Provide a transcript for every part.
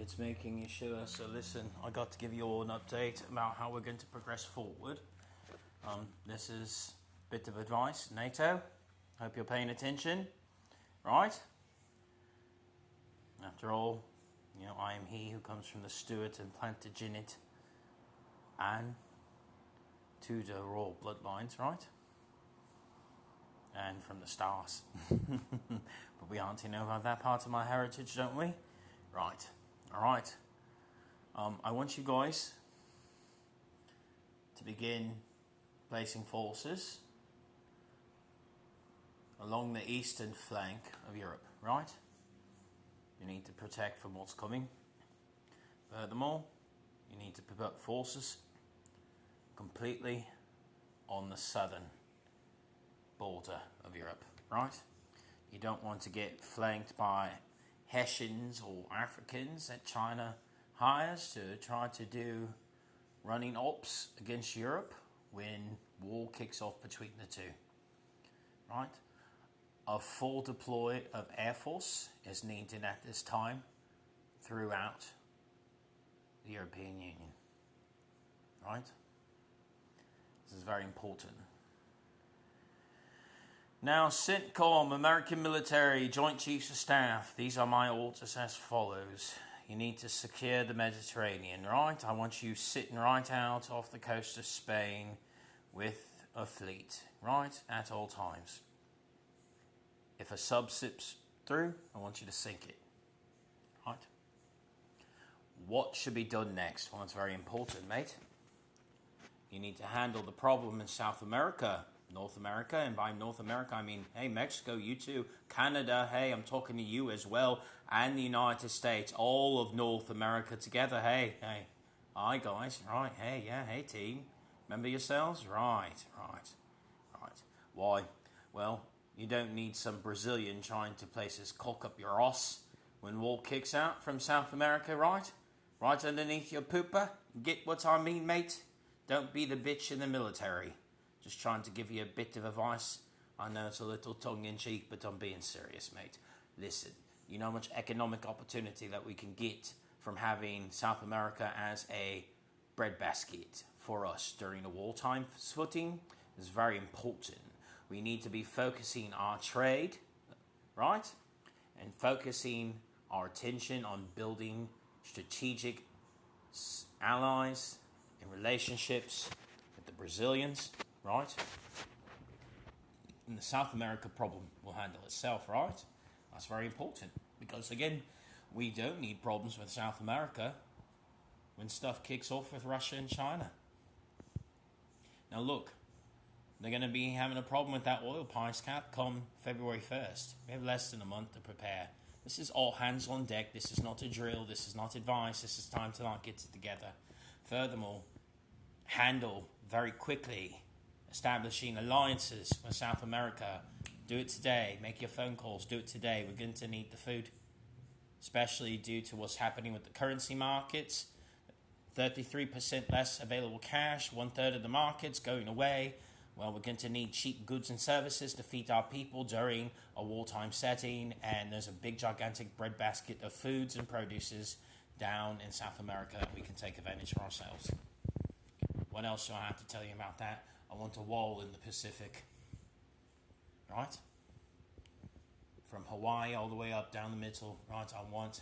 it's making you sure. So listen, I got to give you all an update about how we're going to progress forward. This is a bit of advice, NATO. Hope you're paying attention, right? After all, I am he who comes from the Stuart and Plantagenet and Tudor royal bloodlines, right? And from the stars. But we aren't to know about that part of my heritage, don't we? Right. Alright. I want you guys to begin placing forces along the eastern flank of Europe, right? You need to protect from what's coming. Furthermore, you need to put forces completely on the southern border of Europe, right? You don't want to get flanked by Hessians or Africans that China hires to try to do running ops against Europe when war kicks off between the two, right? A full deploy of Air Force is needed at this time throughout the European Union, right? This is very important. Now, CENTCOM, American Military, Joint Chiefs of Staff, these are my orders as follows. You need to secure the Mediterranean, right? I want you sitting right out off the coast of Spain with a fleet, right, at all times. If a sub slips through, I want you to sink it, right? What should be done next? Well, it's very important, mate. You need to handle the problem in South America, North America, and by North America I mean, hey, Mexico, you too, Canada, hey, I'm talking to you as well, and the United States, all of North America together, hey, hi guys, right, hey team, remember yourselves, right. Why? Well, you don't need some Brazilian trying to place his cock up your ass when war kicks out from South America, right? Right underneath your pooper, get what I mean, mate? Don't be the bitch in the military. Just trying to give you a bit of advice. I know it's a little tongue-in-cheek, but I'm being serious, mate. Listen, you know how much economic opportunity that we can get from having South America as a breadbasket for us during the wartime footing? Is very important. We need to be focusing our trade, right? And focusing our attention on building strategic allies and relationships with the Brazilians, right? And the South America problem will handle itself, right? That's very important because, again, we don't need problems with South America when stuff kicks off with Russia and China. Now, look, they're going to be having a problem with that oil price cap come February 1st. We have less than a month to prepare. This is all hands on deck. This is not a drill. This is not advice. This is time to get it together. Furthermore, handle very quickly establishing alliances with South America. Do it today. Make your phone calls. Do it today. We're going to need the food, especially due to what's happening with the currency markets. 33% less available cash, 1/3 of the markets going away. Well, we're going to need cheap goods and services to feed our people during a wartime setting, and there's a big, gigantic breadbasket of foods and produces down in South America that we can take advantage of ourselves. What else do I have to tell you about that? I want a wall in the Pacific, right? From Hawaii all the way up down the middle, right? I want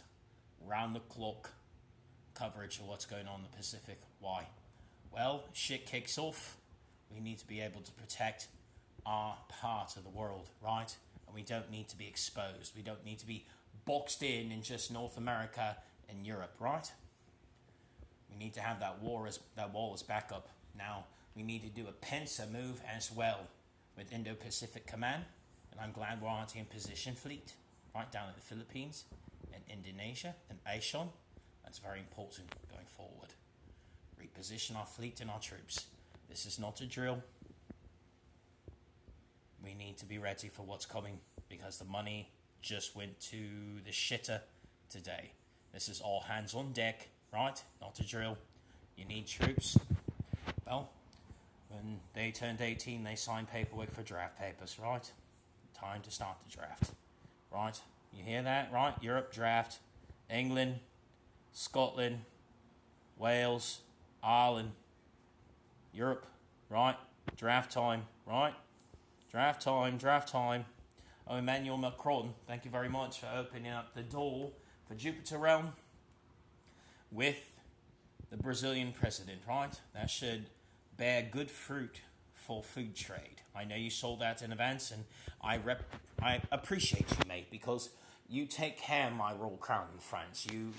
round-the-clock coverage of what's going on in the Pacific. Why? Well, shit kicks off. We need to be able to protect our part of the world, right? And we don't need to be exposed. We don't need to be boxed in just North America and Europe, right? We need to have that wall as backup. Now, we need to do a pincer move as well with Indo-Pacific Command. And I'm glad we're already in position fleet, right down in the Philippines and Indonesia and ASEAN. That's very important going forward. Reposition our fleet and our troops. This is not a drill. We need to be ready for what's coming because the money just went to the shitter today. This is all hands on deck, right? Not a drill. You need troops. Well, when they turned 18, they signed paperwork for draft papers, right? Time to start the draft, right? You hear that, right? Europe draft, England, Scotland, Wales, Ireland, Europe, right? Draft time, right? Draft time, draft time. Oh, Emmanuel Macron, thank you very much for opening up the door for Jupiter Realm with the Brazilian president, right? That should bear good fruit for food trade. I know you saw that in advance, and I appreciate you, mate, because you take care of my royal crown in France. You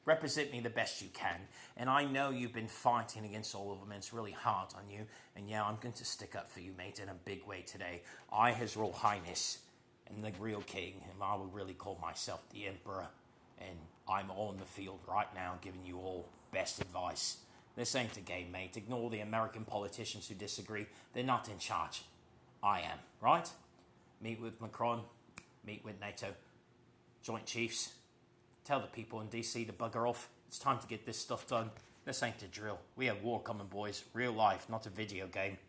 represent me the best you can, and I know you've been fighting against all of them, and it's really hard on you, and yeah, I'm going to stick up for you, mate, in a big way today. I, His Royal Highness, am the real king, and I would really call myself the Emperor, and I'm on the field right now giving you all best advice. This ain't a game, mate. Ignore the American politicians who disagree. They're not in charge. I am, right? Meet with Macron, meet with NATO, Joint Chiefs. Tell the people in DC to bugger off. It's time to get this stuff done. This ain't a drill. We have war coming, boys. Real life, not a video game.